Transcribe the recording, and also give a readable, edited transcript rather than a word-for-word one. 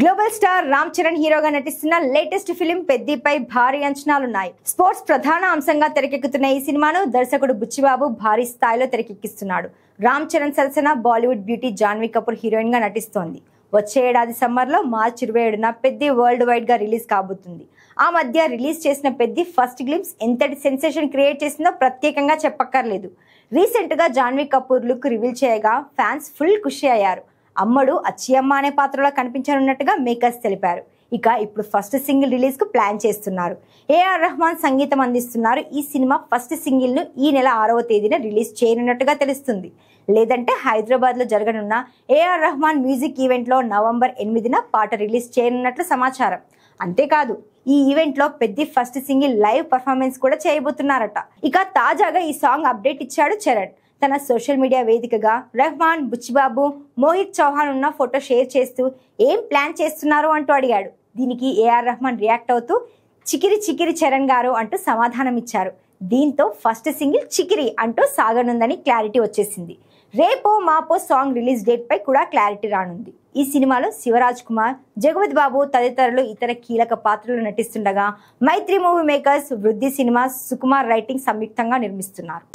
Global star Ram Charan హీరోగా నటిస్తున్న latest film పెద్దిపై భారీ అంచనాలున్నాయి. స్పోర్ట్స్ ప్రధాన అంశంగా తెరకెక్కుతున్న ఈ సినిమాను దర్శకుడు బుచ్చిబాబు భారీ స్థాయిలో తెరకెక్కిస్తున్నాడు. రామ్ చరణ్ సరసన బాలీవుడ్ బ్యూటీ జాన్వీ కపూర్ హీరోయిన్ గా నటిస్తోంది. వచ్చే ఏడాది సమ్మర్లో మార్చి 27న పెద్ది వరల్డ్ వైడ్ గా రిలీజ్ కాబోతుంది. ఆ మధ్య రిలీజ్ చేసిన పెద్ది ఫస్ట్ గ్లింప్స్ ఎంతటి సెన్సేషన్ క్రియేట్ చేసిందో ప్రత్యేకంగా చెప్పక్కర్లేదు. రీసెంట్ గా జాన్వీ కపూర్ లుక్ రివీల్ చేయగా ఫ్యాన్స్ ఫుల్ ఖుషి అయ్యారు. అమ్మడు అచ్చియమ్మ అనే పాత్రలో కనిపించనున్నట్టుగా మేకర్స్ తెలిపారు. ఇక ఇప్పుడు ఫస్ట్ సింగిల్ రిలీజ్ కు ప్లాన్ చేస్తున్నారు. ఏఆర్ రెహమాన్ సంగీతం అందిస్తున్నారు. ఈ సినిమా ఫస్ట్ సింగిల్ ను ఈ నెల 6వ తేదీన రిలీజ్ చేయనున్నట్టుగా తెలుస్తుంది. లేదంటే హైదరాబాద్ లో జరగనున్న ఏఆర్ రెహమాన్ మ్యూజిక్ ఈవెంట్ లో నవంబర్ 8న పాట రిలీజ్ చేయనున్నట్లు సమాచారం. అంతేకాదు ఈ ఈవెంట్ లో Peddi first single live performance కూడా చేయబోతున్నారట. ఇక తాజాగా ఈ సాంగ్ అప్డేట్ ఇచ్చాడు చరణ్. తన సోషల్ మీడియా వేదికగా రెహమాన్, బుచ్చిబాబు, మోహిత్ చౌహాన్ ఉన్న ఫోటో షేర్ చేస్తూ ఏం ప్లాన్ చేస్తున్నారు అంటూ అడిగాడు. దీనికి ఏఆర్ రెహమాన్ రియాక్ట్ అవుతూ చికిరి చికిరి చరణ్ గారు అంటూ సమాధానం ఇచ్చారు. దీంతో ఫస్ట్ సింగిల్ చికిరి అంటూ సాగనుందని క్లారిటీ వచ్చేసింది. రేపో మాపో సాంగ్ రిలీజ్ డేట్ పై కూడా క్లారిటీ రానుంది. ఈ సినిమాలో శివరాజ్ కుమార్, జగపతి బాబు తదితరులు ఇతర కీలక పాత్రలు నటిస్తుండగా మైత్రి మూవీ మేకర్స్, వృద్ధి సినిమాస్, సుకుమార్ రైటింగ్ సంయుక్తంగా నిర్మిస్తున్నారు.